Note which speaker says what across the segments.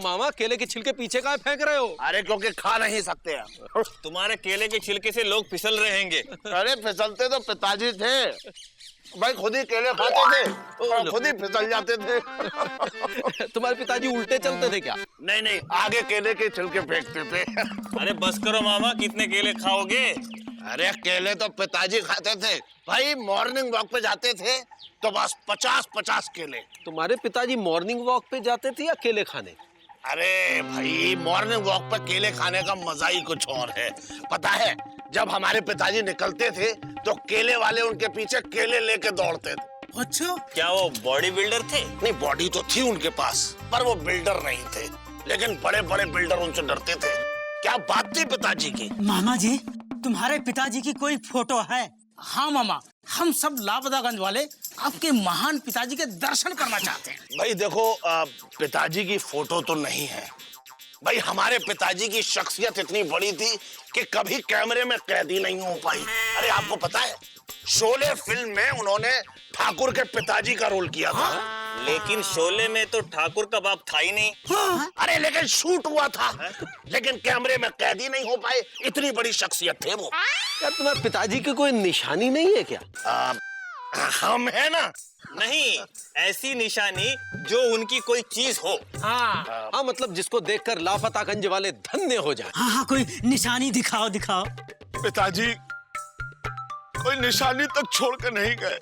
Speaker 1: मामा, केले के छिलके पीछे कहाँ फेंक रहे हो?
Speaker 2: अरे क्योंकि खा नहीं सकते हैं।
Speaker 3: तुम्हारे केले के छिलके से लोग फिसल रहे हैं।
Speaker 2: अरे फिसलते तो पिताजी थे भाई, खुद ही केले खाते थे और खुद ही फिसल जाते थे।
Speaker 1: तुम्हारे पिताजी उल्टे चलते थे क्या?
Speaker 2: नहीं नहीं, आगे केले के छिलके फेंकते थे।
Speaker 3: अरे बस करो मामा, कितने केले खाओगे?
Speaker 2: अरे केले तो पिताजी खाते थे भाई, मॉर्निंग वॉक पे जाते थे तो बस 50-50 केले।
Speaker 1: तुम्हारे पिताजी मॉर्निंग वॉक पे जाते थे या केले खाने?
Speaker 2: अरे भाई, मॉर्निंग वॉक पर केले खाने का मजा ही कुछ और है। पता है, जब हमारे पिताजी निकलते थे तो केले वाले उनके पीछे केले लेके दौड़ते थे।
Speaker 3: अच्छा, क्या वो बॉडी बिल्डर थे?
Speaker 2: नहीं, बॉडी तो थी उनके पास, पर वो बिल्डर नहीं थे। लेकिन बड़े बड़े बिल्डर उनसे डरते थे। क्या बात थी पिताजी की।
Speaker 4: मामा जी, तुम्हारे पिताजी की कोई फोटो है? हाँ मामा, हम सब लापतागंज वाले आपके महान पिताजी के दर्शन करना चाहते हैं।
Speaker 2: भाई देखो, पिताजी की फोटो तो नहीं है भाई। हमारे पिताजी की शख्सियत इतनी बड़ी थी कि कभी कैमरे में कैदी नहीं हो पाई। अरे आपको पता है, शोले फिल्म में उन्होंने ठाकुर के पिताजी का रोल किया था।
Speaker 3: लेकिन शोले में तो ठाकुर का बाप था ही नहीं।
Speaker 2: अरे लेकिन शूट हुआ था, लेकिन कैमरे में कैदी नहीं हो पाए। इतनी बड़ी शख्सियत थे वो।
Speaker 1: क्या तुम्हारे पिताजी की कोई निशानी नहीं है क्या?
Speaker 2: हम है ना।
Speaker 3: नहीं, ऐसी निशानी जो उनकी कोई चीज हो।
Speaker 1: हाँ, मतलब जिसको देखकर लापतागंज वाले धन्य हो जाए।
Speaker 4: हाँ हाँ, कोई निशानी दिखाओ दिखाओ।
Speaker 2: पिताजी कोई निशानी तक छोड़ कर नहीं गए।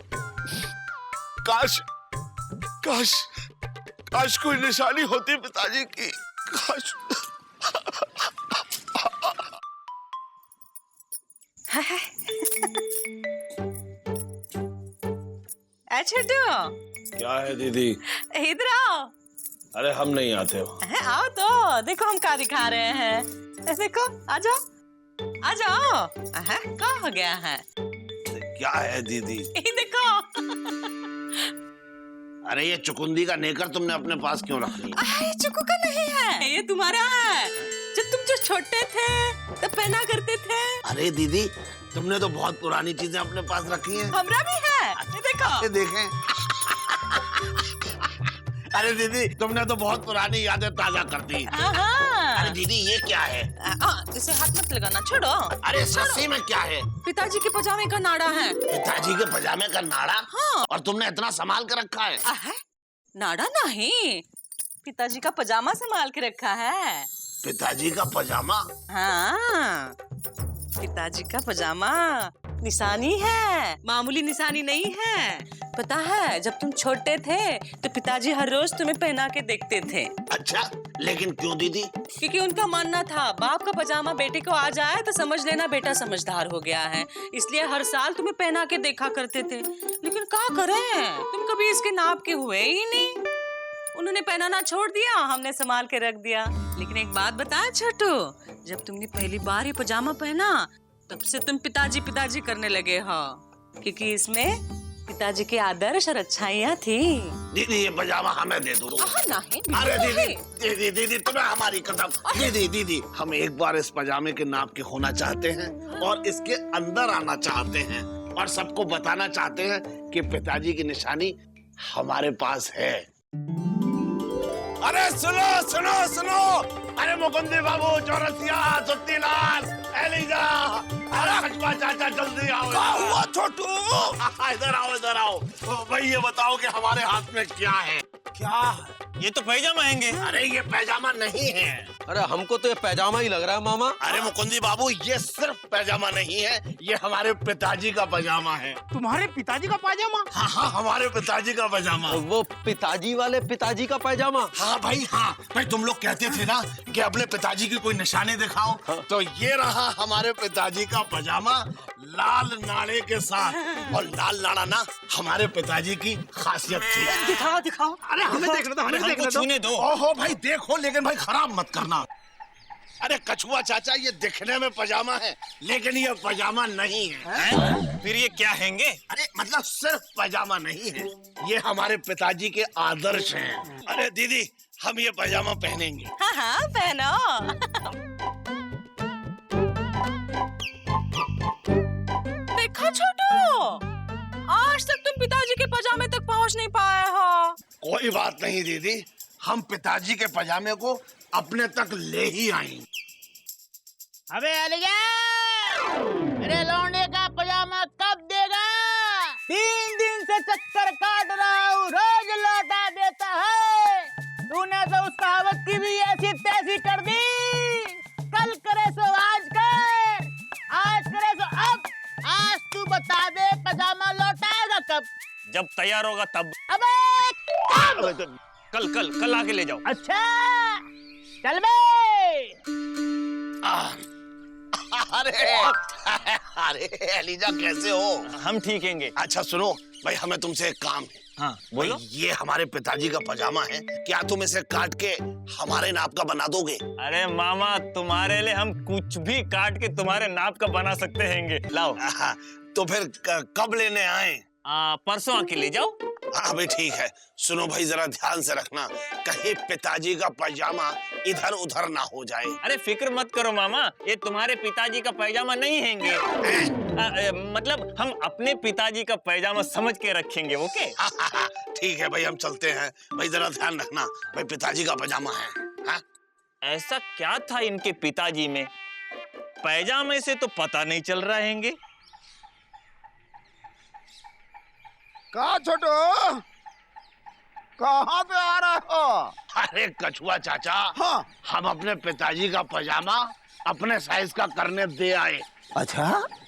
Speaker 2: काश काश काश कोई निशानी होती पिताजी की। काश।
Speaker 5: छोटू,
Speaker 2: क्या है दीदी?
Speaker 5: इधर आओ।
Speaker 2: अरे हम नहीं आते हो।
Speaker 5: आओ तो देखो हम क्या दिखा रहे हैं। देखो, आ जाओ आ जाओ। क्या हो गया है?
Speaker 2: क्या है दीदी?
Speaker 5: ये देखो।
Speaker 2: अरे ये चुकुंदी का नेकर तुमने अपने पास क्यों रख लिया?
Speaker 5: ये चुकू का नहीं है, ये तुम्हारा है। जब तुम जो छोटे थे तब पहना करते थे।
Speaker 2: अरे दीदी, तुमने तो बहुत पुरानी चीजें अपने पास रखी हैं।
Speaker 5: हमरा भी है, ये देखो।
Speaker 2: ये देखें। अरे दीदी, तुमने तो बहुत पुरानी यादें ताजा कर दी। अरे दीदी, ये क्या है?
Speaker 5: इसे हाथ मत लगाना, छोड़ो।
Speaker 2: अरे सस्सी में क्या है?
Speaker 5: पिताजी के पजामे का नाड़ा है।
Speaker 2: पिताजी के पजामे का नाड़ा?
Speaker 5: हाँ।
Speaker 2: और तुमने इतना संभाल के रखा है?
Speaker 5: नाड़ा नहीं, पिताजी का पजामा संभाल के रखा है।
Speaker 2: पिताजी का पजामा?
Speaker 5: हाँ, पिताजी का पजामा निशानी है, मामूली निशानी नहीं है। पता है, जब तुम छोटे थे तो पिताजी हर रोज तुम्हें पहना के देखते थे।
Speaker 2: अच्छा, लेकिन क्यों दीदी?
Speaker 5: क्योंकि उनका मानना था बाप का पजामा बेटे को आ जाए तो समझ लेना बेटा समझदार हो गया है, इसलिए हर साल तुम्हें पहना के देखा करते थे। लेकिन क्या करें, तुम कभी इसके नाप के हुए ही नहीं। उन्होंने पहनाना छोड़ दिया, हमने संभाल के रख दिया। लेकिन एक बात बता छोटू, जब तुमने पहली बार ये पजामा पहना तब से तुम पिताजी पिताजी करने लगे हो, क्योंकि इसमें पिताजी के आदर्श और अच्छाइयाँ थी।
Speaker 2: दीदी, ये पजामा हमें दे दो।
Speaker 5: नहीं,
Speaker 2: अरे दीदी, दीदी तुम्हें हमारी कसम। दीदी, हम एक बार इस पजामे के नाप के होना चाहते हैं और इसके अंदर आना चाहते हैं और सबको बताना चाहते हैं कि पिताजी की निशानी हमारे पास है। अरे सुनो सुनो सुनो, अरे मुकुंदी बाबू, चौरसिया, सुत्तीलाल, एलिजा, अरे खचवा चाचा, जल्दी आओ। क्या हुआ छोटू? इधर आओ, इधर आओ। तो भाई ये बताओ कि हमारे हाथ में क्या है?
Speaker 3: क्या? ये तो पैजामा हैंगे।
Speaker 2: अरे ये पैजामा नहीं है।
Speaker 1: अरे हमको तो ये पैजामा ही लग रहा है मामा।
Speaker 2: अरे मुकुंदी बाबू, ये सिर्फ पैजामा नहीं है, ये हमारे पिताजी का पैजामा है।
Speaker 4: तुम्हारे पिताजी का पाजामा?
Speaker 2: हाँ हाँ, हमारे पिताजी का पैजामा।
Speaker 1: वो पिताजी वाले पिताजी का पैजामा?
Speaker 2: हाँ भाई, हाँ भाई, तुम लोग कहते थे ना कि अपने पिताजी की कोई निशानी दिखाओ। तो ये रहा हमारे पिताजी का पैजामा, लाल नाड़े के साथ। और लाल नाड़ा ना हमारे पिताजी की खासियत थी।
Speaker 4: दिखाओ दिखाओ।
Speaker 2: अरे हमें देखने दो, हमें देखने दो।
Speaker 3: छूने दो।
Speaker 2: ओहो भाई, देखो, लेकिन भाई खराब मत करना। अरे कछुआ चाचा, ये दिखने में पजामा है लेकिन ये पजामा नहीं है।
Speaker 3: फिर ये क्या हैंगे?
Speaker 2: अरे मतलब सिर्फ पजामा नहीं है, ये हमारे पिताजी के आदर्श हैं। अरे दीदी, हम ये पजामा पहनेंगे।
Speaker 5: हाँ हाँ, पहनो। देखो छोटू, आज तक तुम पिताजी के पजामे तक पहुंच नहीं पाए हो।
Speaker 2: कोई बात नहीं दीदी, हम पिताजी के पजामे को अपने तक ले ही आएंगे।
Speaker 6: अबे अलिया, मेरे लौंडे का पजामा कब देगा? 3 दिन से चक्कर काट रहा हूँ, रोज लौटा देता है। तूने तो उस कहावत की भी ऐसी तैसी कर दी। कल करे सो आज कर, आज करे सो अब। आज तू बता दे पजामा लौटाएगा कब?
Speaker 3: जब तैयार होगा तब।
Speaker 6: अबे कब?
Speaker 3: कल आके ले जाओ।
Speaker 6: अच्छा चल बे।
Speaker 2: अरे एलिजा कैसे हो?
Speaker 3: हम ठीक हैंगे।
Speaker 2: अच्छा सुनो भाई, हमें तुमसे एक काम है।
Speaker 3: हाँ बोलो।
Speaker 2: ये हमारे पिताजी का पजामा है, क्या तुम इसे काट के हमारे नाप का बना दोगे?
Speaker 3: अरे मामा, तुम्हारे लिए हम कुछ भी काट के तुम्हारे नाप का बना सकते हैंगे। लाओ।
Speaker 2: तो फिर कब लेने आए?
Speaker 3: परसों आके ले जाओ।
Speaker 2: हाँ भाई ठीक है। सुनो भाई, जरा ध्यान से रखना, कहीं पिताजी का पजामा इधर उधर ना हो जाए।
Speaker 3: अरे फिक्र मत करो मामा, ये तुम्हारे पिताजी का पैजामा नहीं हैंगे। मतलब हम अपने पिताजी का पैजामा समझ के रखेंगे। ओके
Speaker 2: ठीक है भाई, हम चलते हैं। भाई जरा ध्यान रखना, भाई पिताजी का पजामा है। हाँ?
Speaker 3: ऐसा क्या था इनके पिताजी में? पैजामे से तो पता नहीं चल रहा हैंगे।
Speaker 7: कहा छोटू, कहाँ पे आ रहे हो?
Speaker 2: अरे कछुआ चाचा,
Speaker 7: हाँ।
Speaker 2: हम अपने पिताजी का पजामा अपने साइज का करने दे आए।
Speaker 7: अच्छा,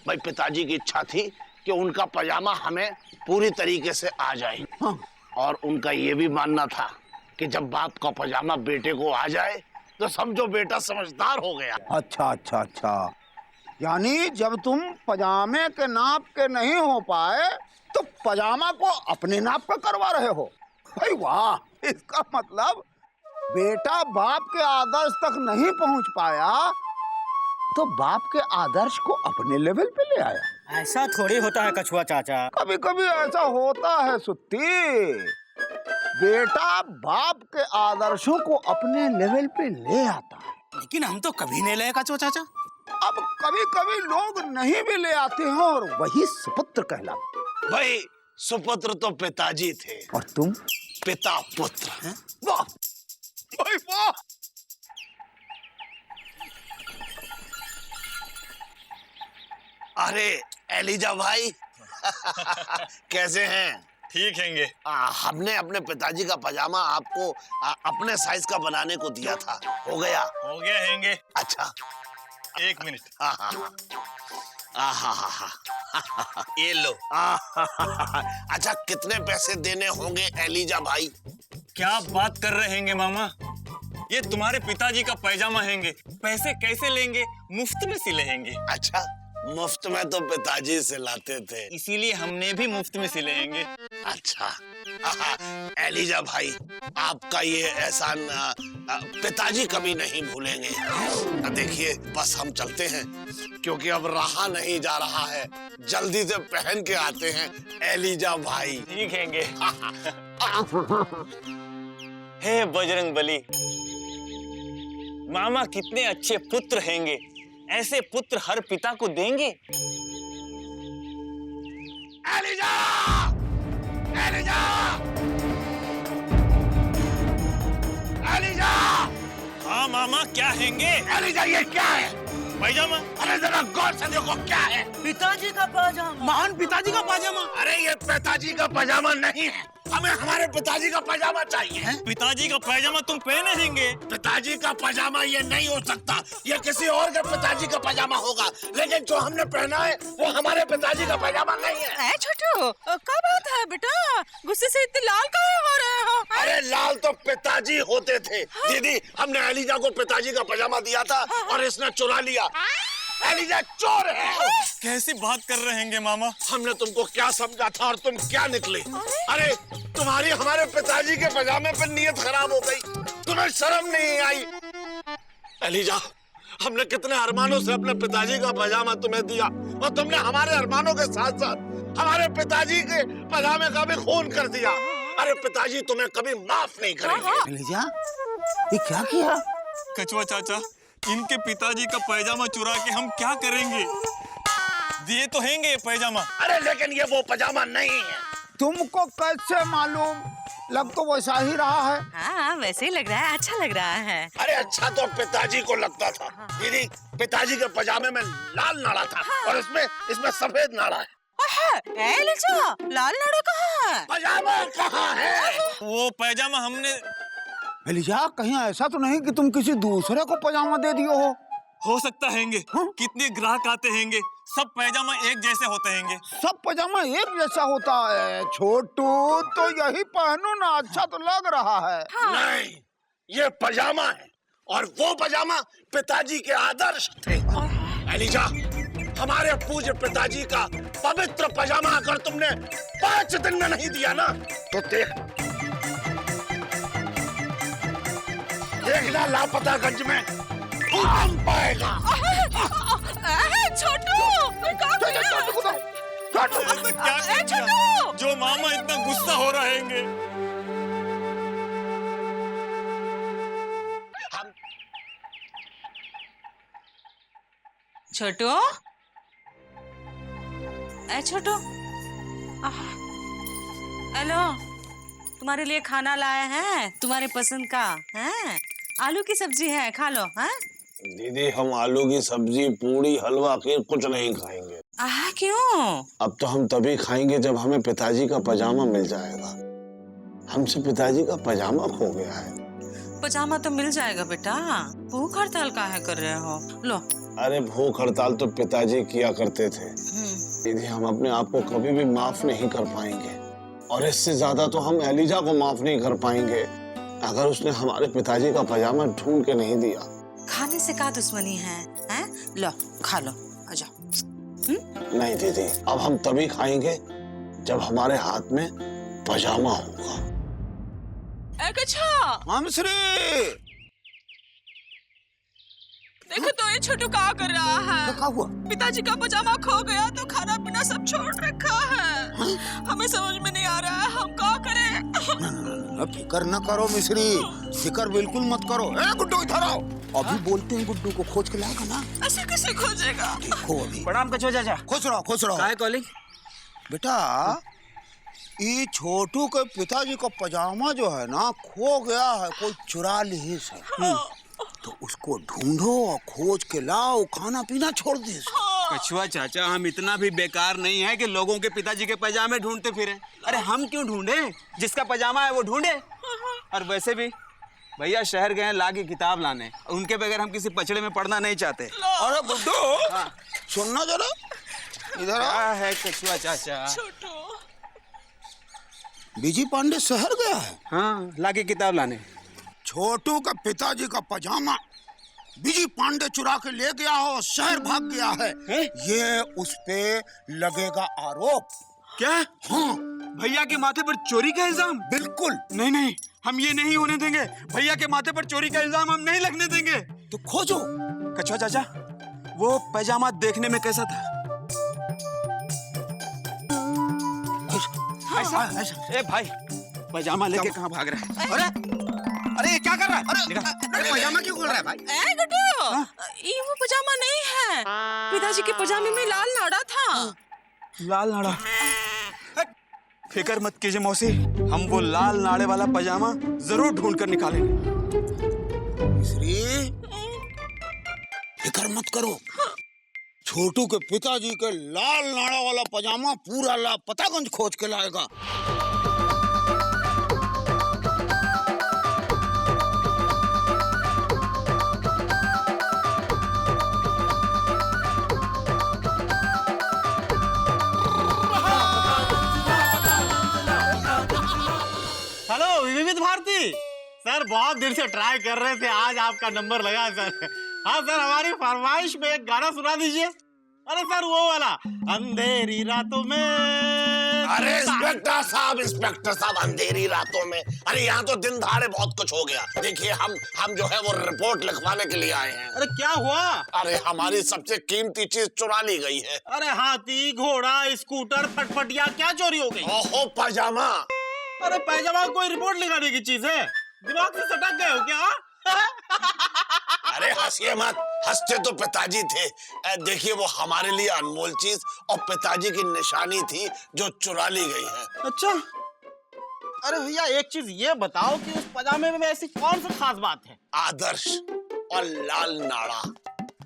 Speaker 2: भाई पिताजी की इच्छा थी कि उनका पजामा हमें पूरी तरीके से आ जाए।
Speaker 7: हाँ।
Speaker 2: और उनका ये भी मानना था कि जब बाप का पजामा बेटे को आ जाए तो समझो बेटा समझदार हो गया।
Speaker 7: अच्छा अच्छा अच्छा, यानी जब तुम पजामे के नाप के नहीं हो पाए तो पजामा को अपने नाप का करवा रहे हो। भाई वाह, इसका मतलब बेटा बाप के आदर्श तक नहीं पहुंच पाया तो बाप के आदर्श को अपने लेवल पे ले आया।
Speaker 4: ऐसा थोड़ी होता है कछुआ चाचा।
Speaker 7: कभी कभी ऐसा होता है सुत्ती, बेटा बाप के आदर्शों को अपने लेवल पे ले आता है।
Speaker 4: लेकिन हम तो कभी नहीं ले कछुआ चाचा।
Speaker 7: अब कभी कभी लोग नहीं भी ले आते हैं और वही सुपुत्र कहलाते।
Speaker 2: भाई सुपुत्र तो पिताजी थे
Speaker 7: और तुम
Speaker 2: पिता पुत्र।
Speaker 7: वाह भाई वाह।
Speaker 2: अरे एलिजा भाई कैसे हैं?
Speaker 3: ठीक हैंगे।
Speaker 2: हमने अपने पिताजी का पजामा आपको अपने साइज का बनाने को दिया था, हो गया?
Speaker 3: हो गया हैंगे।
Speaker 2: अच्छा
Speaker 3: 1 मिनट।
Speaker 2: ये लो। अच्छा कितने पैसे देने होंगे एलिजा भाई?
Speaker 3: क्या बात कर रहे हैंगे मामा, ये तुम्हारे पिताजी का पैजामा हैंगे, पैसे कैसे लेंगे? मुफ्त में सिले हैंगे।
Speaker 2: अच्छा, मुफ्त में तो पिताजी सिलाते थे,
Speaker 3: इसीलिए हमने भी मुफ्त में सिले हैंगे।
Speaker 2: अच्छा एलिजा भाई, आपका ये एहसान पिताजी कभी नहीं भूलेंगे। देखिए बस हम चलते हैं क्योंकि अब रहा नहीं जा रहा है, जल्दी से पहन के आते हैं एलिजा भाई।
Speaker 3: ठीक हैंगे। हे बजरंग बली, मामा कितने अच्छे पुत्र हैंगे, ऐसे पुत्र हर पिता को देंगे।
Speaker 2: एलिजा! एलिजा! एलिजा!
Speaker 3: हाँ मामा, क्या हैंगे?
Speaker 2: एलिजा ये क्या है?
Speaker 3: पैजामा।
Speaker 2: अरे जरा गौर से देखो क्या है।
Speaker 4: पिताजी का पाजामा, महान पिताजी का पाजामा।
Speaker 2: अरे ये पिताजी का पजामा नहीं है, हमें हमारे पिताजी का पजामा चाहिए।
Speaker 3: पिताजी का पैजामा तुम पहने हैंगे?
Speaker 2: पिताजी का पजामा ये नहीं हो सकता, ये किसी और के पिताजी का पजामा होगा, लेकिन जो हमने पहना है वो हमारे पिताजी का पजामा नहीं है।
Speaker 5: छोटू, क्या बात है बेटा? गुस्से से इतने लाल काहे हो रहे हो?
Speaker 2: अरे लाल तो पिताजी होते थे। दीदी, हमने एलिजा को पिताजी का पजामा दिया था और इसने चुरा लिया। एलिजा चोर है।
Speaker 3: कैसी बात कर रहे हैंगे मामा?
Speaker 2: हमने तुमको क्या समझा था और तुम क्या निकले? अरे तुम्हारी हमारे पिताजी के पजामे पर नीयत खराब हो गई, तुम्हें शर्म नहीं आई? एलिजा, हमने कितने अरमानों से अपने पिताजी का पजामा तुम्हें दिया और तुमने हमारे अरमानों के साथ साथ हमारे पिताजी के पजामे का भी खून कर दिया। अरे पिताजी तुम्हें कभी माफ नहीं करेंगे।
Speaker 7: एलिजा, ये क्या किया?
Speaker 3: कछुआ चाचा, इनके पिताजी का पैजामा चुरा के हम क्या करेंगे? दिए तो हैंगे ये पैजामा।
Speaker 2: अरे लेकिन ये वो पजामा नहीं है।
Speaker 7: तुमको कैसे मालूम? लग तो वैसा ही रहा है।
Speaker 5: हाँ वैसे ही लग रहा है, अच्छा लग रहा है।
Speaker 2: अरे अच्छा तो पिताजी को लगता था। दीदी, पिताजी के पजामे में लाल नाड़ा था और इसमें सफेद नाड़ा है।
Speaker 5: एलिजा, लाल नाड़ा कहाँ है?
Speaker 2: पजामा कहाँ है?
Speaker 3: वो पैजामा हमने
Speaker 7: एलिजा, कहीं ऐसा तो नहीं कि तुम किसी दूसरे को पजामा दे दियो हो
Speaker 3: सकता हैंगे। कितने ग्राहक आते हैंगे, सब पैजामा एक जैसे होते हैंगे।
Speaker 7: सब पजामा एक जैसा होता है। छोटू, तो यही पहनो ना, अच्छा तो लग रहा है।
Speaker 2: नहीं, ये पजामा है और वो पजामा पिताजी के आदर्श थे। एलिजा, हमारे पूज्य पिताजी का पवित्र पजामा अगर तुमने 5 दिन में नहीं दिया ना, तो देखना लापतागंज में भूकंप आएगा।
Speaker 5: छोटू,
Speaker 3: जो मामा इतना गुस्सा हो रहे हैंगे।
Speaker 5: छोटू, छोटू, हेलो, तुम्हारे लिए खाना लाए हैं, तुम्हारे पसंद का है। आलू की सब्जी है, खा लो। हैं?
Speaker 2: दीदी, हम आलू की सब्जी, पूड़ी, हलवा के कुछ नहीं खाएंगे।
Speaker 5: क्यों?
Speaker 2: अब तो हम तभी खाएंगे जब हमें पिताजी का पजामा मिल जाएगा। हमसे पिताजी का पजामा खो गया है।
Speaker 5: पजामा तो मिल जाएगा बेटा, भूख हड़ताल काहे कर रहे हो? लो।
Speaker 2: अरे भूख हड़ताल तो पिताजी किया करते थे दीदी, हम अपने आप को कभी भी माफ नहीं कर पाएंगे और इससे ज्यादा तो हम एलिजा को माफ नहीं कर पाएंगे अगर उसने हमारे पिताजी का पजामा ढूंढ के नहीं दिया।
Speaker 5: खाने से क्या दुश्मनी है? हैं? लो, खा लो, आजा।
Speaker 2: नहीं दीदी, अब हम तभी खाएंगे जब हमारे हाथ में पजामा होगा।
Speaker 5: अच्छा,
Speaker 7: मामश्री,
Speaker 5: देखो तो ये छोटू क्या कर रहा है।
Speaker 7: क्या हुआ?
Speaker 5: पिताजी का पजामा खो गया तो खाना पीना सब छोड़ रखा है। हमें समझ में नहीं आ रहा है, हम क्या करें?
Speaker 7: अब फिकर न करो मिश्री, फिकर बिल्कुल मत करो। गुड्डू इधर आओ, अभी बोलते हैं गुड्डू को खोज के लाएगा ना।
Speaker 5: ऐसे कैसे खोजेगा?
Speaker 7: देखो अभी।
Speaker 4: प्रणाम कछुआ चाचा।
Speaker 7: खुश रहो, खुश रहो।
Speaker 4: काहे कॉलिंग?
Speaker 7: बेटा, ये छोटू के पिताजी का पजामा जो है ना, खो गया है, कोई चुरा ली है। तो उसको ढूंढो और खोज के लाओ, खाना पीना छोड़ दे।
Speaker 8: कछुआ चाचा, हम इतना भी बेकार नहीं है कि लोगों के पिताजी के पजामे ढूंढते फिरें। अरे हम क्यों ढूंढे, जिसका पजामा है वो ढूंढे। और वैसे भी भैया शहर गए हैं ला की किताब लाने, उनके बगैर हम किसी पचड़े में पढ़ना नहीं चाहते।
Speaker 7: अरे गुड्डू, सुनना जरा, इधर आ।
Speaker 8: क्या है कछुआ चाचा?
Speaker 7: बीजी पांडे शहर गया है।
Speaker 8: हाँ, ला की किताब लाने।
Speaker 7: छोटू का पिताजी का पजामा बीजी पांडे चुरा के ले गया हो, शहर भाग गया है। ये उस पे लगेगा आरोप।
Speaker 8: क्या?
Speaker 7: हाँ,
Speaker 8: भैया के माथे पर चोरी का इल्जाम?
Speaker 7: बिल्कुल।
Speaker 8: नहीं नहीं, हम ये नहीं होने देंगे। भैया के माथे पर चोरी का इल्जाम हम नहीं लगने देंगे।
Speaker 7: तो खोजो।
Speaker 8: कछुआ चाचा, वो पैजामा देखने में कैसा था? ऐसा। ए भाई, पजामा लेके कहाँ भाग रहा है? अरे ये क्या कर रहा है? अरे पजामा क्यों खोल रहा है भाई?
Speaker 5: ये वो पजामा नहीं है, पिताजी के पजामे में लाल नाड़ा था।
Speaker 8: लाल नाड़ा? फिकर मत कीजिए मौसी, हम वो लाल नाड़े वाला पजामा जरूर ढूंढ कर निकालेंगे।
Speaker 7: श्री, फिकर मत करो, छोटू के पिताजी के लाल नाड़ा वाला पजामा पूरा लापतागंज खोज के लाएगा।
Speaker 9: हेलो विविध भारती सर, बहुत देर से ट्राई कर रहे थे, आज आपका नंबर लगा सर। हाँ सर, हमारी फरमाइश में एक गाना सुना दीजिए। अरे सर, वो वाला अंधेरी रातों में।
Speaker 2: अरे इंस्पेक्टर साहब, अंधेरी रातों में। अरे यहाँ तो दिन दहाड़े बहुत कुछ हो गया। देखिए, हम जो है वो रिपोर्ट लिखवाने के लिए आए हैं।
Speaker 9: अरे क्या हुआ?
Speaker 2: अरे हमारी सबसे कीमती चीज चुरा ली गई है।
Speaker 9: अरे हाथी, घोड़ा, स्कूटर, फटफटिया क्या चोरी हो गई?
Speaker 2: ओहो, पजामा।
Speaker 9: अरे पैजामा कोई रिपोर्ट लिखाने की चीज है? दिमाग से सटक गए हो क्या?
Speaker 2: अरे हंसिए मत, हंसते तो पिताजी थे। देखिए, वो हमारे लिए अनमोल चीज और पिताजी की निशानी थी जो चुरा ली गई है।
Speaker 9: अच्छा, अरे भैया एक चीज ये बताओ कि उस पजामे में ऐसी कौन सी खास बात है?
Speaker 2: आदर्श और लाल नाड़ा।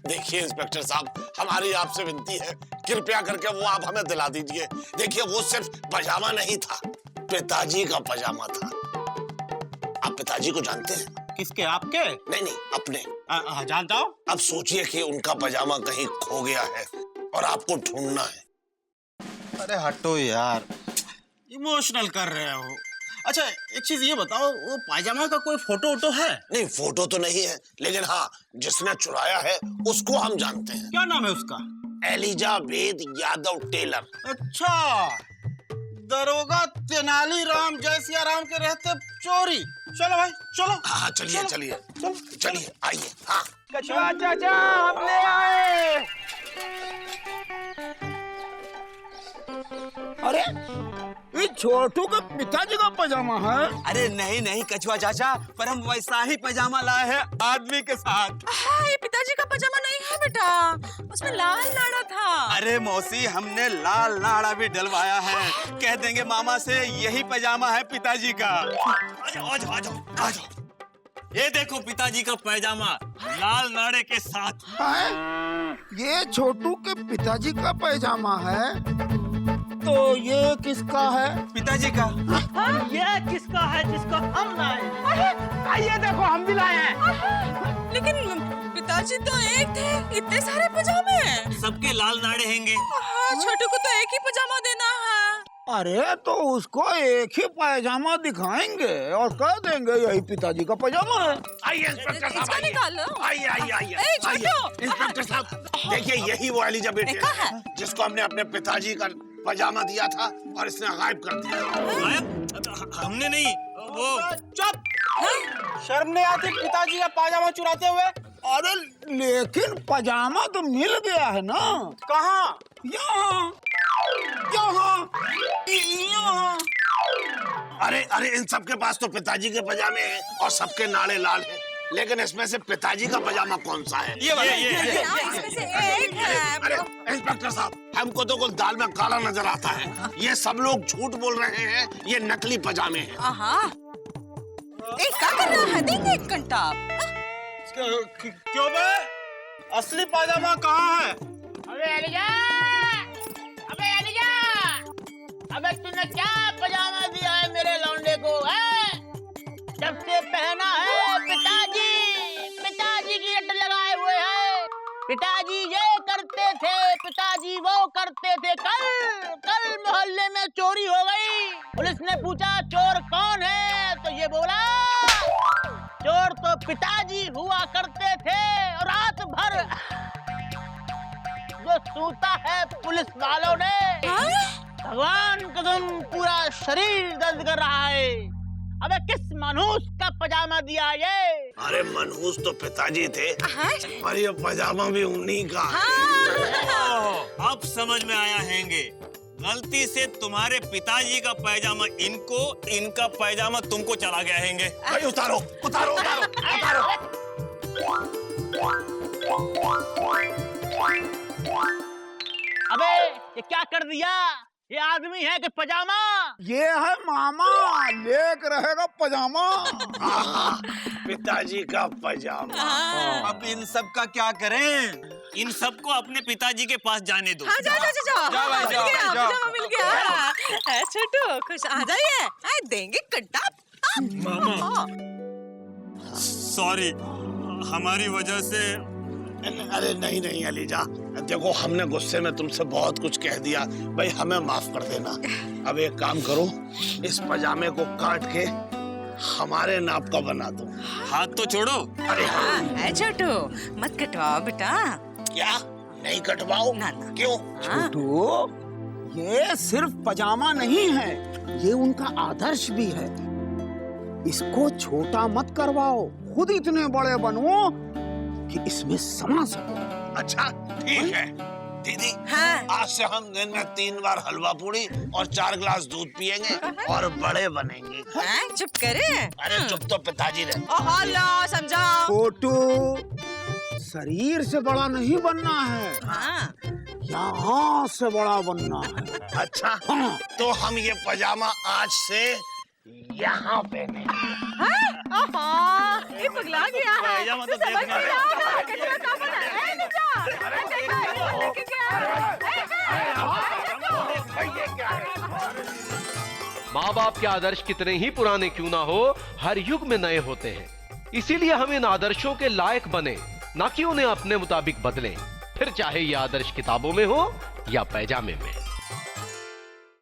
Speaker 2: देखिए इंस्पेक्टर साहब, हमारी आपसे विनती है, कृपया करके वो आप हमें दिला दीजिए। देखिए वो सिर्फ पजामा नहीं था, पिताजी का पजामा था। आप पिताजी को जानते हैं?
Speaker 9: किसके, आपके?
Speaker 2: नहीं, अपने।
Speaker 9: जानता हूँ।
Speaker 2: अब सोचिए कि उनका पजामा कहीं खो गया है और आपको ढूंढना है।
Speaker 9: अरे हटो यार, इमोशनल कर रहे हो। अच्छा एक चीज ये बताओ, वो पायजामा का कोई फोटो वोटो है?
Speaker 2: नहीं, फोटो तो नहीं है, लेकिन हाँ, जिसने चुराया है उसको हम जानते हैं।
Speaker 9: क्या नाम है उसका?
Speaker 2: Elizabeth Yadav Taylor.
Speaker 9: अच्छा, दरोगा तेनालीराम जयसियाराम के रहते चोरी। चलो भाई चलो।
Speaker 2: हाँ चलिए चलिए चलिए, आइए। हाँ
Speaker 7: कछुआ चाचा, हम ले आए। अरे ये छोटू के पिताजी का पजामा है।
Speaker 8: अरे नहीं कछुआ चाचा, पर हम वैसा ही पजामा लाए हैं आदमी के साथ।
Speaker 5: हाँ, ये पिताजी का पजामा नहीं है बेटा, उसमें लाल नाड़ा था।
Speaker 8: अरे मौसी, हमने लाल नाड़ा भी डलवाया है। कह देंगे मामा से यही पजामा है पिताजी का।
Speaker 3: आ जाओ। ये देखो पिताजी का पैजामा लाल नाड़े के साथ।
Speaker 7: ये छोटू के पिताजी का पैजामा है, तो ये किसका है?
Speaker 8: पिताजी का।
Speaker 6: ये किसका है जिसको हम लाए? आइए देखो, हम भी लाए हैं।
Speaker 5: लेकिन पिताजी तो एक थे, इतने सारे पजामे।
Speaker 3: सबके लाल नाड़े हैंगे।
Speaker 5: छोटू को तो एक ही पजामा देना है।
Speaker 7: अरे तो उसको एक ही पैजामा दिखाएंगे और कह देंगे यही पिताजी का पजामा है।
Speaker 2: आइए इंस्पेक्टर साहब,
Speaker 5: इसका निकालो।
Speaker 2: आइए। इंस्पेक्टर साहब, देखिए यही वो एलिजाबेथ है जिसको हमने अपने पिताजी का पजामा दिया था और इसने गायब कर दिया।
Speaker 3: गायब? हमने नहीं, वो।
Speaker 9: चुप! शर्म नहीं आती पिताजी का पाजामा चुराते हुए?
Speaker 7: अरे लेकिन पजामा तो मिल गया है ना।
Speaker 9: कहाँ?
Speaker 7: यहाँ।
Speaker 2: अरे इन सबके पास तो पिताजी के पजामे हैं और सबके नाड़े लाल हैं, लेकिन इसमें से पिताजी का पजामा कौन सा है?
Speaker 3: ये
Speaker 5: इसमें से एक है।
Speaker 2: अरे इंस्पेक्टर साहब, हमको तो कुछ दाल में काला नजर आता है। ये सब लोग झूठ बोल रहे हैं, ये नकली पजामे हैं।
Speaker 5: क्या कर रहा है? देंगे एक घंटा।
Speaker 9: क्यों बे? असली पाजामा कहाँ है?
Speaker 6: अबे तूने क्या पजामा दिया है मेरे लौंडे को? है जब से पहना है पिताजी की रट लगाए हुए हैं। पिताजी ये करते थे, पिताजी वो करते थे। कल मोहल्ले में चोरी हो गई। पुलिस ने पूछा चोर कौन है, तो ये बोला चोर तो पिताजी हुआ करते थे। और रात भर जो सूता है पुलिस वालों ने, भगवान कसम पूरा शरीर दर्द कर रहा है। अबे किस मनहूस का पजामा दिया ये?
Speaker 2: अरे मनहूस तो पिताजी थे और ये पजामा भी उन्हीं का।
Speaker 3: अब समझ में आया हैंगे, गलती से तुम्हारे पिताजी का पैजामा इनको, इनका पैजामा तुमको चला गया हैंगे।
Speaker 2: भाई उतारो।
Speaker 6: अबे ये क्या कर दिया? ये आदमी है कि पजामा?
Speaker 7: ये है मामा, लेक रहेगा पजामा।
Speaker 2: पिताजी का पजामा।
Speaker 8: अब इन सब का क्या करें?
Speaker 3: इन सबको अपने पिताजी के पास जाने दो।
Speaker 5: जाओ
Speaker 8: भाई,
Speaker 5: मिल
Speaker 8: जाओ,
Speaker 5: गया,
Speaker 8: जाओ।
Speaker 5: पजामा मिल गया। छोटू खुश, आ जाइए। देंगे घंटा।
Speaker 3: मामा सॉरी, हमारी वजह से।
Speaker 2: अरे नहीं अलीजा, देखो हमने गुस्से में तुमसे बहुत कुछ कह दिया, भाई हमें माफ कर देना। अब एक काम करो, इस पजामे को काट के हमारे नाप का बना दो।
Speaker 3: हाथ तो छोड़ो।
Speaker 2: अरे हाँ।
Speaker 5: छोटू मत कटवाओ बेटा।
Speaker 2: क्या नहीं कटवाओ?
Speaker 5: ना।
Speaker 2: क्यों?
Speaker 7: छोटू, ये सिर्फ पजामा नहीं है, ये उनका आदर्श भी है। इसको छोटा मत करवाओ, खुद इतने बड़े बनो कि इसमें समा सको।
Speaker 2: अच्छा ठीक है दीदी। आज से हम दिन में 3 बार हलवा पूड़ी और 4 गिलास दूध पिएंगे और बड़े बनेंगे।
Speaker 5: चुप करे।
Speaker 2: अरे चुप तो पिताजी रहे।
Speaker 5: समझाओ।
Speaker 7: छोटू, शरीर से बड़ा नहीं बनना है, यहाँ से बड़ा बनना है।
Speaker 2: अच्छा हाँ। तो हम ये पजामा आज से यहाँ पहने।
Speaker 5: ये पगला गया है।
Speaker 3: पैजामा तो
Speaker 5: समझ
Speaker 3: देखना
Speaker 5: नहीं
Speaker 3: है।
Speaker 5: आ रहा है, कचरा कहाँ पड़ा है? ए, निजा, लेके गया।
Speaker 1: माँ बाप के आदर्श कितने ही पुराने क्यों ना हो, हर युग में नए होते हैं। इसीलिए हम इन आदर्शों के लायक बने, ना कि उन्हें अपने मुताबिक बदलें, फिर चाहे ये आदर्श किताबों में हो या पैजामे में।